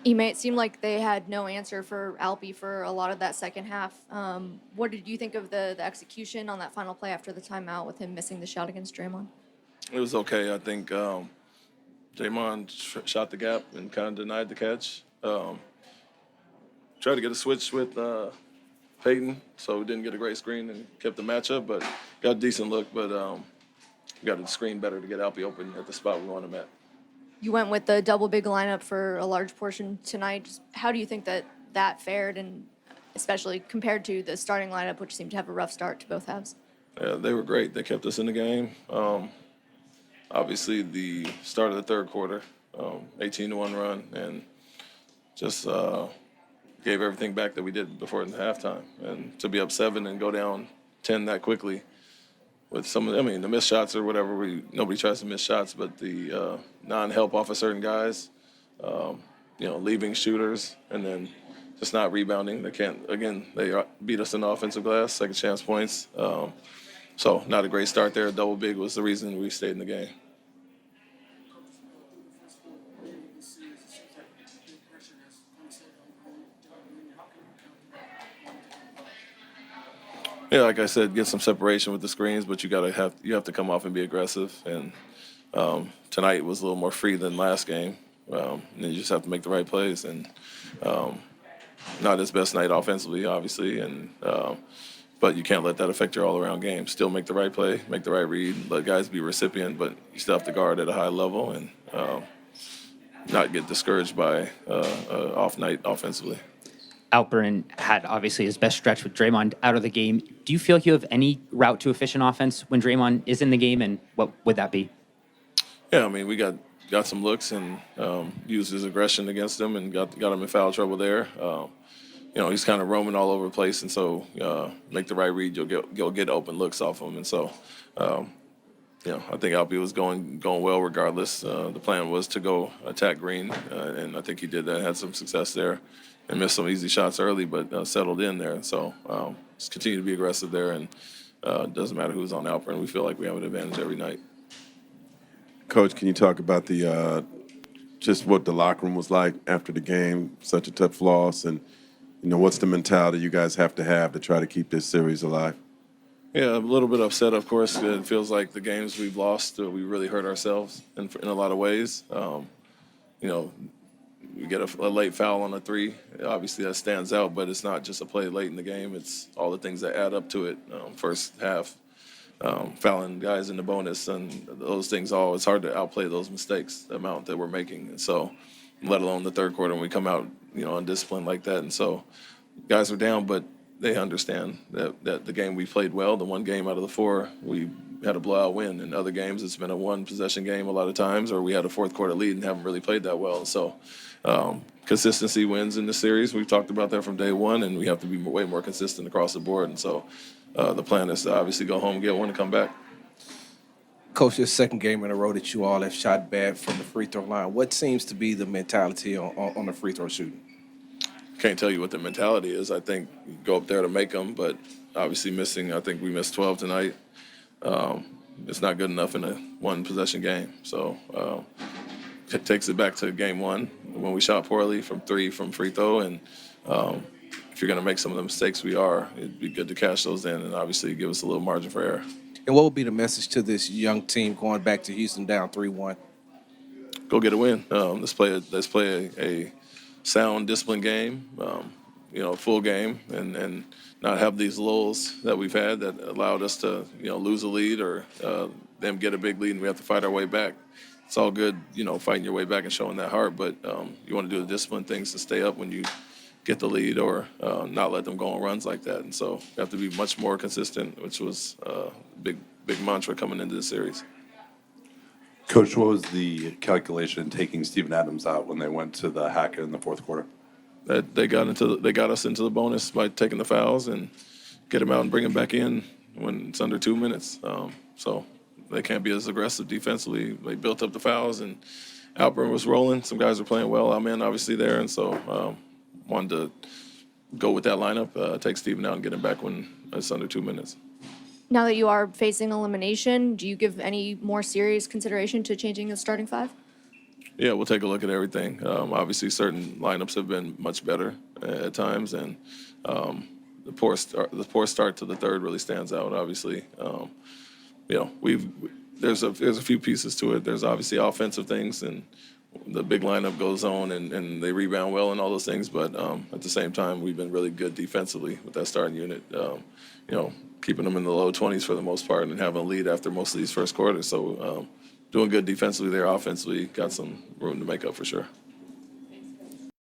Ime, it seemed like they had no answer for Alpi for a lot of that second half. What did you think of the execution on that final play after the timeout with him missing the shot against Draymond? It was okay. I think Draymond shot the gap and kind of denied the catch. Tried to get a switch with Peyton, so we didn't get a great screen and kept the matchup, but got a decent look. But we got to screen better to get Alpi open at the spot we want him at. You went with the double big lineup for a large portion tonight. Just how do you think that fared, and especially compared to the starting lineup, which seemed to have a rough start to both halves? Yeah, they were great. They kept us in the game. Obviously, the start of the third quarter, 18-1 run, and just gave everything back that we did before in the halftime. And to be up 7 and go down 10 that quickly with some of, the missed shots or whatever. Nobody tries to miss shots, but the non-help off of certain guys, leaving shooters, and then just not rebounding. They can't. Again, they beat us in the offensive glass, second chance points. So not a great start there. Double big was the reason we stayed in the game. Yeah, like I said, get some separation with the screens, but you have to come off and be aggressive. And tonight was a little more free than last game. And you just have to make the right plays. And not his best night offensively, obviously, and but you can't let that affect your all-around game. Still make the right play, make the right read, let guys be recipient, but you still have to guard at a high level and not get discouraged by off night offensively. Alperin had obviously his best stretch with Draymond out of the game. Do you feel you have any route to efficient offense when Draymond is in the game, and what would that be? Yeah, we got some looks and used his aggression against him and got him in foul trouble there. He's kind of roaming all over the place, and so make the right read, you'll get open looks off him, and so I think Alpi was going well regardless. The plan was to go attack Green, and I think he did that. Had some success there, and missed some easy shots early, but settled in there. So just continue to be aggressive there, and it doesn't matter who's on Alperin. We feel like we have an advantage every night. Coach, can you talk about the just what the locker room was like after the game? Such a tough loss, and what's the mentality you guys have to try to keep this series alive? Yeah, a little bit upset, of course. It feels like the games we've lost, we really hurt ourselves in a lot of ways. We get a late foul on a 3. Obviously, that stands out, but it's not just a play late in the game. It's all the things that add up to it. First half, fouling guys in the bonus, and those things all, it's hard to outplay those mistakes, the amount that we're making. And so, let alone the third quarter when we come out, undisciplined like that. And so, guys are down, but they understand that the game we played well. The one game out of the 4, we had a blowout win. In other games, it's been a one-possession game a lot of times, or we had a fourth quarter lead and haven't really played that well. So consistency wins in the series. We've talked about that from day one, and we have to be way more consistent across the board. And so the plan is to obviously go home, get one, and come back. Coach, this second game in a row that you all have shot bad from the free throw line. What seems to be the mentality on the free throw shooting? Can't tell you what the mentality is. I think you go up there to make them, but obviously missing. I think we missed 12 tonight. It's not good enough in a one-possession game. So it takes it back to game 1 when we shot poorly from 3 from free throw. And if you're going to make some of the mistakes it'd be good to cash those in and obviously give us a little margin for error. And what would be the message to this young team going back to Houston down 3-1? Go get a win. Let's play a sound, disciplined game, full game, and not have these lulls that we've had that allowed us to, lose a lead or them get a big lead and we have to fight our way back. It's all good, fighting your way back and showing that heart, but you want to do the disciplined things to stay up when you get the lead or not let them go on runs like that. And so you have to be much more consistent, which was a big mantra coming into the series. Coach, what was the calculation in taking Steven Adams out when they went to the Hackett in the fourth quarter? That they got us into the bonus by taking the fouls and get him out and bring him back in when it's under 2 minutes. So they can't be as aggressive defensively. They built up the fouls and Alperin was rolling. Some guys were playing well. I'm in obviously there, and so wanted to go with that lineup, take Steven out and get him back when it's under 2 minutes. Now that you are facing elimination, do you give any more serious consideration to changing the starting 5? Yeah, we'll take a look at everything. Obviously, certain lineups have been much better at times, and the poor start to the third really stands out. Obviously, there's a few pieces to it. There's obviously offensive things, and the big lineup goes on, and they rebound well and all those things. But at the same time, we've been really good defensively with that starting unit. Keeping them in the low 20s for the most part, and having a lead after most of these first quarters. So doing good defensively there, offensively, got some room to make up for sure.